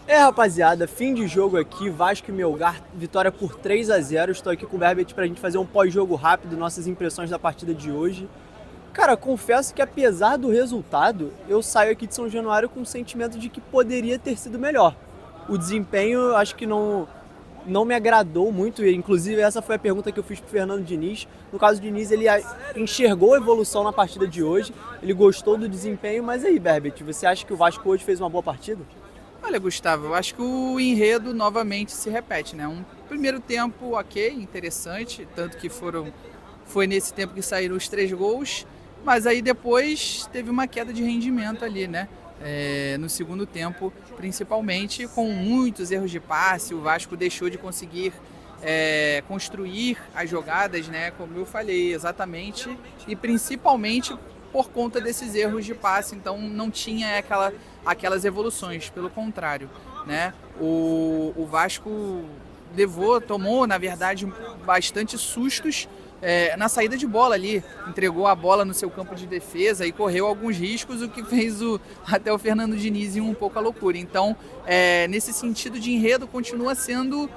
Rapaziada, fim de jogo aqui, Vasco e Melgar, vitória por 3-0. Estou aqui com o Berbet pra gente fazer um pós-jogo rápido, nossas impressões da partida de hoje. Cara, confesso que apesar do resultado, eu saio aqui de São Januário com o sentimento de que poderia ter sido melhor. O desempenho, acho que não me agradou muito, e inclusive essa foi a pergunta que eu fiz pro Fernando Diniz. No caso do Diniz, ele enxergou a evolução na partida de hoje, ele gostou do desempenho, mas aí, Berbet, você acha que o Vasco hoje fez uma boa partida? Olha, Gustavo, eu acho que o enredo novamente se repete, né? Um primeiro tempo ok, interessante, tanto que foi nesse tempo que saíram os 3 gols, mas aí depois teve uma queda de rendimento ali, né? No segundo tempo, principalmente com muitos erros de passe, o Vasco deixou de conseguir construir as jogadas, né? Como eu falei, exatamente, e principalmente por conta desses erros de passe, então não tinha aquelas evoluções, pelo contrário, né? O Vasco tomou, na verdade, bastante sustos na saída de bola ali, entregou a bola no seu campo de defesa e correu alguns riscos, o que fez até o Fernando Diniz ir um pouco à loucura. Então, nesse sentido de enredo, continua sendo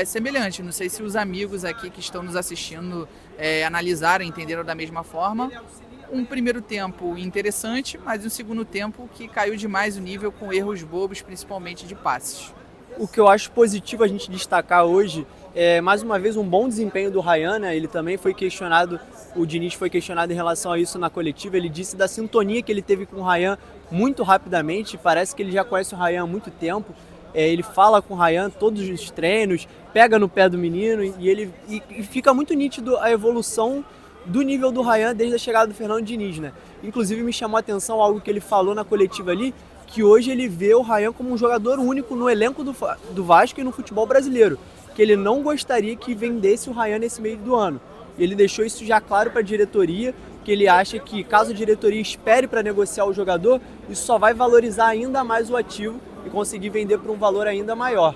semelhante. Não sei se os amigos aqui que estão nos assistindo analisaram, entenderam da mesma forma. Um primeiro tempo interessante, mas um segundo tempo que caiu demais o nível com erros bobos, principalmente de passes. O que eu acho positivo a gente destacar hoje é, mais uma vez, um bom desempenho do Ryan, né? Ele também foi questionado, o Diniz foi questionado em relação a isso na coletiva, ele disse da sintonia que ele teve com o Ryan muito rapidamente, parece que ele já conhece o Ryan há muito tempo, ele fala com o Ryan todos os treinos, pega no pé do menino e fica muito nítido a evolução do nível do Ryan desde a chegada do Fernando Diniz, né? Inclusive me chamou a atenção algo que ele falou na coletiva ali, que hoje ele vê o Ryan como um jogador único no elenco do Vasco e no futebol brasileiro, que ele não gostaria que vendesse o Ryan nesse meio do ano. E ele deixou isso já claro para a diretoria, que ele acha que caso a diretoria espere para negociar o jogador, isso só vai valorizar ainda mais o ativo e conseguir vender por um valor ainda maior.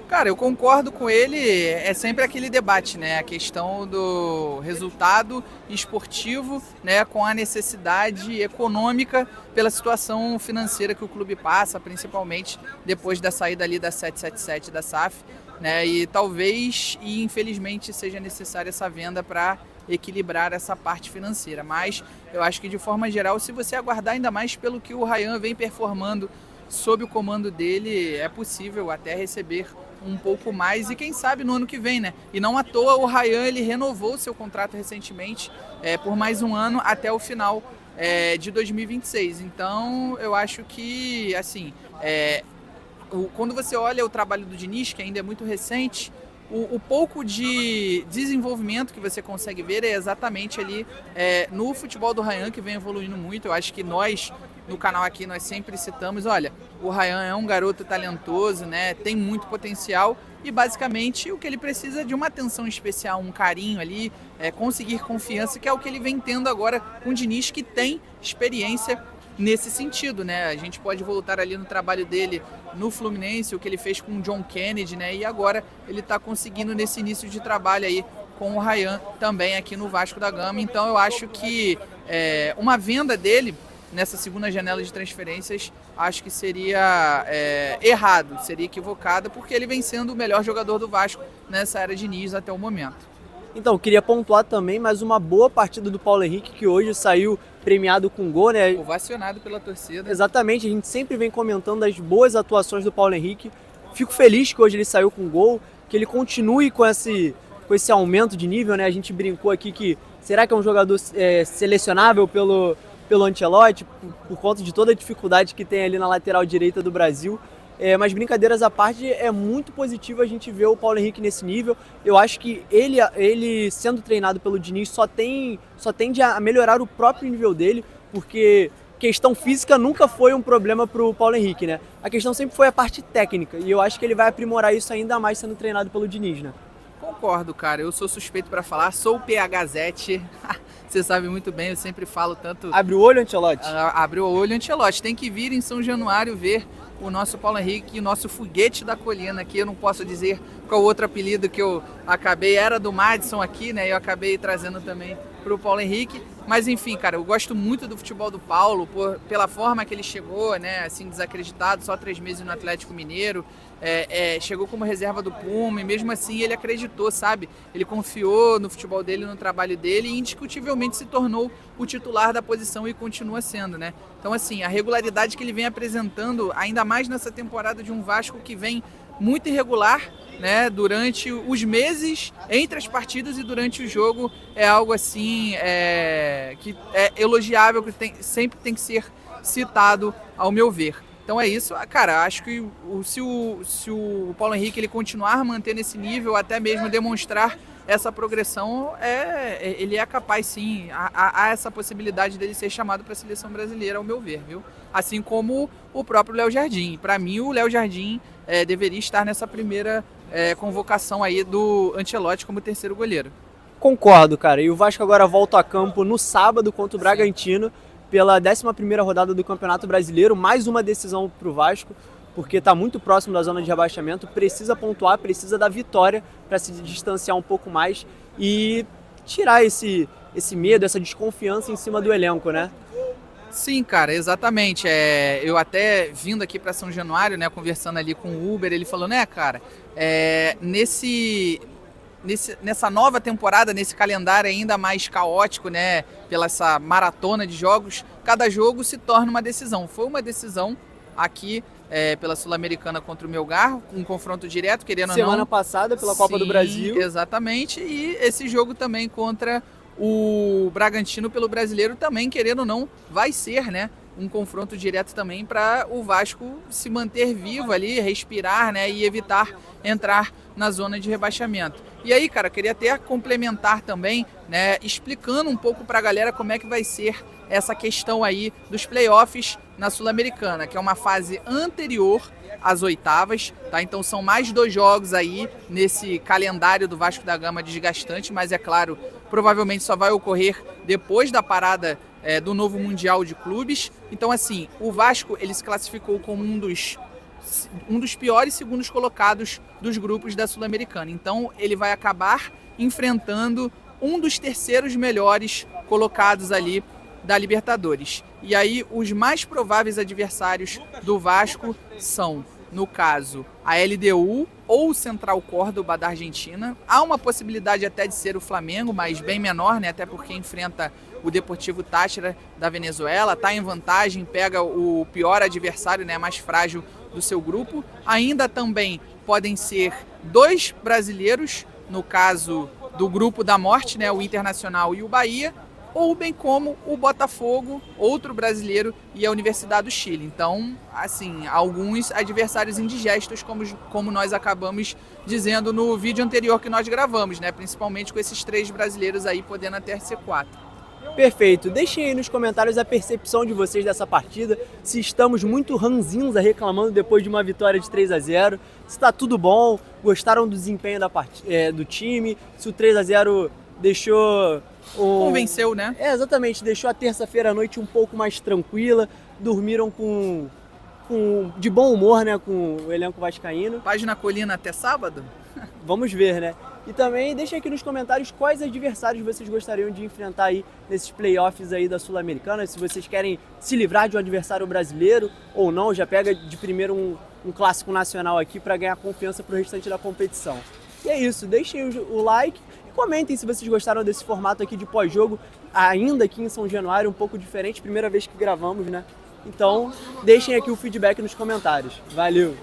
Cara, eu concordo com ele, é sempre aquele debate, né? A questão do resultado esportivo, né? Com a necessidade econômica pela situação financeira que o clube passa, principalmente depois da saída ali da 777 da SAF, né? E talvez e infelizmente seja necessária essa venda para equilibrar essa parte financeira. Mas eu acho que de forma geral, se você aguardar ainda mais pelo que o Ryan vem performando sob o comando dele, é possível até receber um pouco mais e quem sabe no ano que vem, né? E não à toa o Ryan ele renovou seu contrato recentemente por mais um ano até o final de 2026. Então eu acho que assim quando você olha o trabalho do Diniz, que ainda é muito recente, o pouco de desenvolvimento que você consegue ver é exatamente ali no futebol do Ryan, que vem evoluindo muito. Eu acho que nós, no canal aqui, nós sempre citamos, olha, o Ryan é um garoto talentoso, né? Tem muito potencial e basicamente o que ele precisa é de uma atenção especial, um carinho ali, conseguir confiança, que é o que ele vem tendo agora com o Diniz, que tem experiência nesse sentido, né? A gente pode voltar ali no trabalho dele no Fluminense, o que ele fez com o John Kennedy, né? E agora ele está conseguindo nesse início de trabalho aí com o Ryan também aqui no Vasco da Gama. Então eu acho que uma venda dele nessa segunda janela de transferências, acho que seria errado, seria equivocado, porque ele vem sendo o melhor jogador do Vasco nessa era de Diniz até o momento. Então, queria pontuar também mais uma boa partida do Paulo Henrique, que hoje saiu premiado com gol, né? Ovacionado pela torcida. Exatamente, a gente sempre vem comentando das boas atuações do Paulo Henrique. Fico feliz que hoje ele saiu com gol, que ele continue com esse aumento de nível, né? A gente brincou aqui que será que é um jogador selecionável pelo Ancelotti, por conta de toda a dificuldade que tem ali na lateral direita do Brasil. Mas brincadeiras à parte, é muito positivo a gente ver o Paulo Henrique nesse nível. Eu acho que ele sendo treinado pelo Diniz só tende a melhorar o próprio nível dele, porque questão física nunca foi um problema para o Paulo Henrique, né? A questão sempre foi a parte técnica, e eu acho que ele vai aprimorar isso ainda mais sendo treinado pelo Diniz, né? Concordo, cara. Eu sou suspeito para falar, sou o PHzete. Você sabe muito bem, eu sempre falo tanto... Abre o olho, Ancelotti. Abre o olho, Ancelotti. Tem que vir em São Januário ver o nosso Paulo Henrique, o nosso foguete da colina aqui. Eu não posso dizer qual outro apelido que eu acabei, era do Madison aqui, né? Eu acabei trazendo também pro Paulo Henrique. Mas enfim, cara, eu gosto muito do futebol do Paulo, pela forma que ele chegou, né, assim, desacreditado, só 3 meses no Atlético Mineiro, chegou como reserva do Puma, e mesmo assim ele acreditou, sabe? Ele confiou no futebol dele, no trabalho dele, e indiscutivelmente se tornou o titular da posição e continua sendo, né? Então, assim, a regularidade que ele vem apresentando, ainda mais nessa temporada de um Vasco que vem muito irregular, né, durante os meses, entre as partidas e durante o jogo, é algo assim que é elogiável, que sempre tem que ser citado, ao meu ver. Então é isso, cara, acho que se o Paulo Henrique ele continuar mantendo esse nível, até mesmo demonstrar essa progressão, ele é capaz sim, há essa possibilidade dele ser chamado para a seleção brasileira, ao meu ver, viu? Assim como o próprio Léo Jardim. Para mim, o Léo Jardim deveria estar nessa primeira convocação aí do Ancelotti como terceiro goleiro. Concordo, cara. E o Vasco agora volta a campo no sábado contra o Bragantino pela 11ª rodada do Campeonato Brasileiro. Mais uma decisão para o Vasco, porque está muito próximo da zona de rebaixamento, precisa pontuar, precisa da vitória para se distanciar um pouco mais e tirar esse medo, essa desconfiança em cima do elenco, né? Sim, cara, exatamente. Eu até vindo aqui para São Januário, né, conversando ali com o Uber, ele falou, né, cara, nessa nova temporada, nesse calendário ainda mais caótico, né, pela essa maratona de jogos, cada jogo se torna uma decisão. Foi uma decisão aqui pela Sul-Americana contra o Melgar, um confronto direto, querendo ou não. Semana passada pela Copa do Brasil. Exatamente, e esse jogo também contra o Bragantino pelo Brasileiro também, querendo ou não, vai ser, né, um confronto direto também para o Vasco se manter vivo ali, respirar, né, e evitar entrar na zona de rebaixamento. E aí, cara, queria até complementar também, né, explicando um pouco para a galera como é que vai ser essa questão aí dos playoffs na Sul-Americana, que é uma fase anterior às oitavas, tá? Então são mais 2 jogos aí nesse calendário do Vasco da Gama desgastante, mas é claro, provavelmente só vai ocorrer depois da parada do novo Mundial de Clubes. Então, assim, o Vasco ele se classificou como um dos piores segundos colocados dos grupos da Sul-Americana. Então, ele vai acabar enfrentando um dos terceiros melhores colocados ali da Libertadores. E aí, os mais prováveis adversários do Vasco são, no caso, a LDU ou o Central Córdoba da Argentina. Há uma possibilidade até de ser o Flamengo, mas bem menor, né? Até porque enfrenta o Deportivo Táchira da Venezuela, está em vantagem, pega o pior adversário, né, mais frágil do seu grupo. Ainda também podem ser 2 brasileiros, no caso do grupo da morte, né, o Internacional e o Bahia, ou bem como o Botafogo, outro brasileiro, e a Universidade do Chile. Então, assim, alguns adversários indigestos, como nós acabamos dizendo no vídeo anterior que nós gravamos, né, principalmente com esses 3 brasileiros aí podendo até ser 4. Perfeito. Deixem aí nos comentários a percepção de vocês dessa partida, se estamos muito ranzinza reclamando depois de uma vitória de 3-0, se está tudo bom, gostaram do desempenho do time, se o 3-0 deixou... Convenceu, né? Exatamente, deixou a terça-feira à noite um pouco mais tranquila, dormiram de bom humor, né, com o elenco vascaíno. Página Colina até sábado? Vamos ver, né? E também deixem aqui nos comentários quais adversários vocês gostariam de enfrentar aí nesses playoffs aí da Sul-Americana, se vocês querem se livrar de um adversário brasileiro ou não, já pega de primeiro um clássico nacional aqui para ganhar confiança pro restante da competição. E é isso, deixem o like e comentem se vocês gostaram desse formato aqui de pós-jogo, ainda aqui em São Januário, um pouco diferente, primeira vez que gravamos, né? Então, deixem aqui o feedback nos comentários. Valeu!